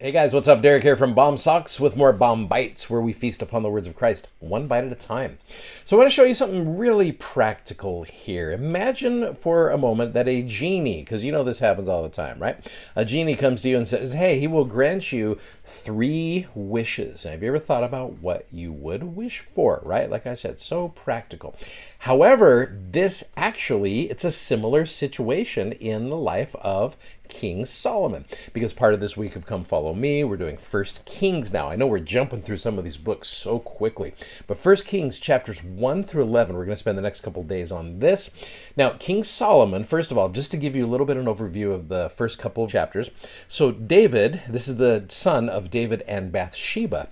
Hey guys, what's up? Derek here from Bomb Socks with more Bomb Bites, where we feast upon the words of Christ, one bite at a time. So I want to show you something really practical here. Imagine for a moment that a genie, because you know this happens all the time, right? A genie comes to you and says, hey, he will grant you 3 wishes. Now, have you ever thought about what you would wish for, right? Like I said, so practical. However, it's a similar situation in the life of King Solomon, because part of this week of Come Follow Me, we're doing 1 Kings now. I know we're jumping through some of these books so quickly, but 1 Kings chapters 1 through 11, we're going to spend the next couple days on this. Now, King Solomon, first of all, just to give you a little bit of an overview of the first couple of chapters. So David, this is the son of David and Bathsheba.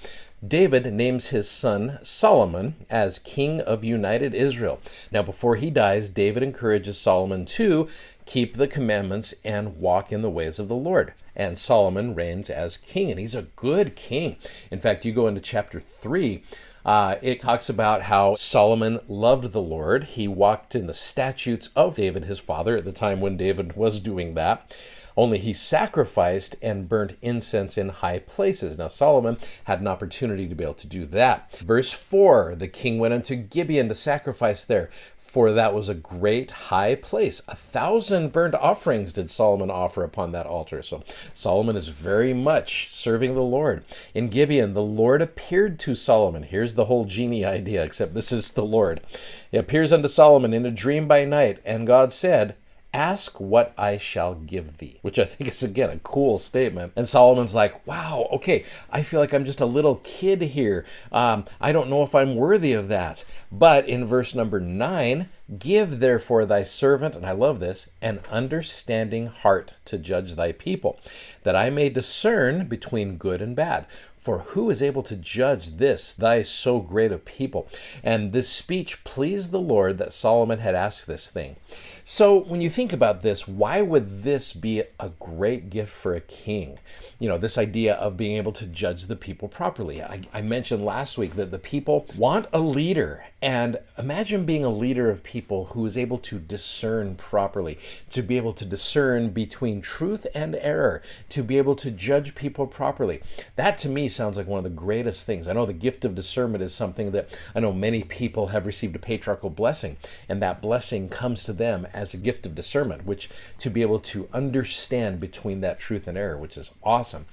David names his son Solomon as king of united Israel. Now, before he dies, David encourages Solomon to keep the commandments and walk in the ways of the Lord. And Solomon reigns as king, and he's a good king. In fact, you go into chapter 3, it talks about how Solomon loved the Lord. He walked in the statutes of David, his father, at the time when David was doing that. Only he sacrificed and burnt incense in high places. Now, Solomon had an opportunity to be able to do that. Verse 4, the king went unto Gibeon to sacrifice there, for that was a great high place. 1,000 burnt offerings did Solomon offer upon that altar. So Solomon is very much serving the Lord. In Gibeon, the Lord appeared to Solomon. Here's the whole genie idea, except this is the Lord. He appears unto Solomon in a dream by night, and God said, ask what I shall give thee, which I think is, again, a cool statement. And Solomon's like, wow, okay, I feel like I'm just a little kid here. I don't know if I'm worthy of that. But in verse number 9, give therefore thy servant, and I love this, an understanding heart to judge thy people, that I may discern between good and bad. For who is able to judge this, thy so great a people? And this speech pleased the Lord that Solomon had asked this thing. So when you think about this, why would this be a great gift for a king? You know, this idea of being able to judge the people properly. I mentioned last week that the people want a leader. And imagine being a leader of people who is able to discern properly, to be able to discern between truth and error, to be able to judge people properly. That to me sounds like one of the greatest things. I know the gift of discernment is something that I know many people have received a patriarchal blessing, and that blessing comes to them as a gift of discernment, which to be able to understand between that truth and error, which is awesome.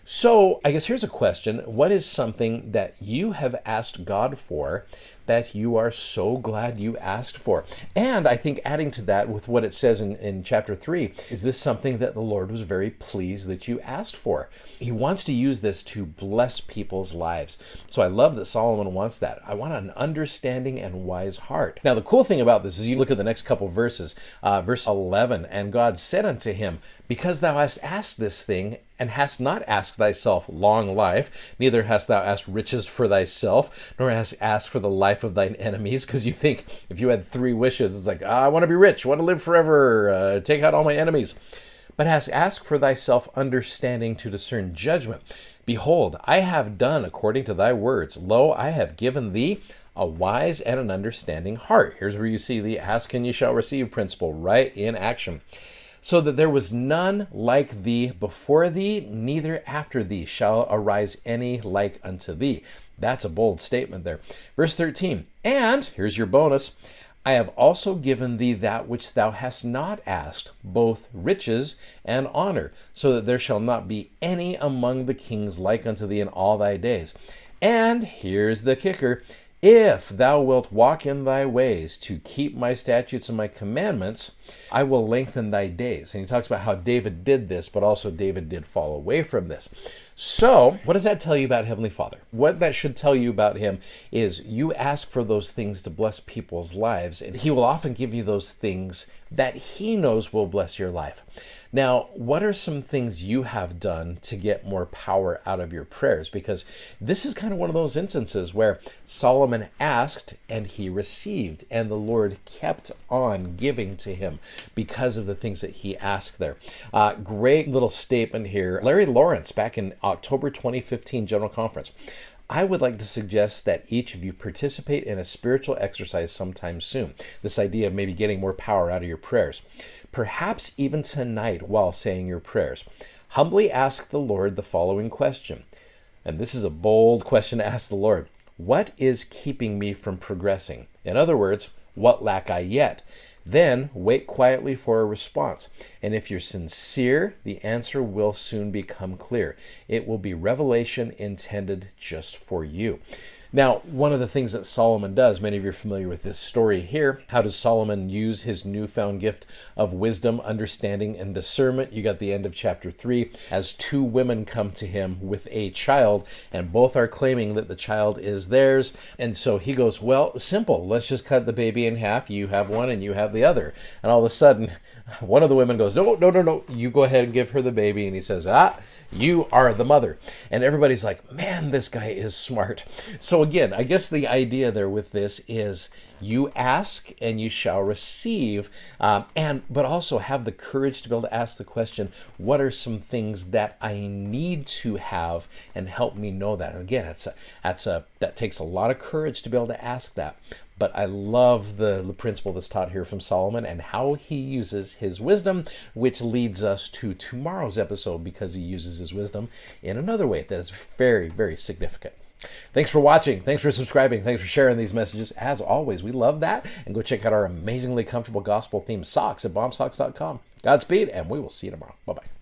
So I guess here's a question. What is something that you have asked God for that you are so glad you asked for? And I think adding to that with what it says in chapter 3, is this something that the Lord was very pleased that you asked for? He wants to use this to bless people's lives. So I love that Solomon wants that. I want an understanding and wise heart. Now, the cool thing about this is you look at the next couple verses, verse 11, and God said unto him, because thou hast asked this thing, and hast not asked thyself long life, neither hast thou asked riches for thyself, nor hast asked for the life of thine enemies. Because you think if you had 3 wishes, it's like, I want to be rich, want to live forever, take out all my enemies. But hast asked for thyself understanding to discern judgment. Behold, I have done according to thy words. Lo, I have given thee a wise and an understanding heart. Here's where you see the ask and you shall receive principle right in action. So that there was none like thee before thee, neither after thee shall arise any like unto thee. That's a bold statement there. Verse 13, and here's your bonus, I have also given thee that which thou hast not asked, both riches and honor, so that there shall not be any among the kings like unto thee in all thy days. And here's the kicker, if thou wilt walk in thy ways to keep my statutes and my commandments, I will lengthen thy days. And he talks about how David did this, but also David did fall away from this. So what does that tell you about Heavenly Father? What that should tell you about him is you ask for those things to bless people's lives, and he will often give you those things that he knows will bless your life. Now, what are some things you have done to get more power out of your prayers? Because this is kind of one of those instances where Solomon asked and he received, and the Lord kept on giving to him because of the things that he asked there. Great little statement here. Larry Lawrence, back in October 2015 General Conference. I would like to suggest that each of you participate in a spiritual exercise sometime soon. This idea of maybe getting more power out of your prayers. Perhaps even tonight while saying your prayers. Humbly ask the Lord the following question. And this is a bold question to ask the Lord. What is keeping me from progressing? In other words, what lack I yet? Then wait quietly for a response. And if you're sincere, the answer will soon become clear. It will be revelation intended just for you. Now, one of the things that Solomon does, many of you are familiar with this story here. How does Solomon use his newfound gift of wisdom, understanding, and discernment? You got the end of chapter 3 as two women come to him with a child, and both are claiming that the child is theirs. And so he goes, well, simple. Let's just cut the baby in half. You have one and you have the other. And all of a sudden, one of the women goes, no, you go ahead and give her the baby. And he says, you are the mother. And everybody's like, man, this guy is smart. So again, I guess the idea there with this is you ask and you shall receive, but also have the courage to be able to ask the question, what are some things that I need to have, and help me know that? And again, that takes a lot of courage to be able to ask that. But I love the principle that's taught here from Solomon and how he uses his wisdom, which leads us to tomorrow's episode, because he uses his wisdom in another way that is very, very significant. Thanks for watching. Thanks for subscribing. Thanks for sharing these messages. As always, we love that. And go check out our amazingly comfortable gospel-themed socks at bombsocks.com. Godspeed, and we will see you tomorrow. Bye-bye.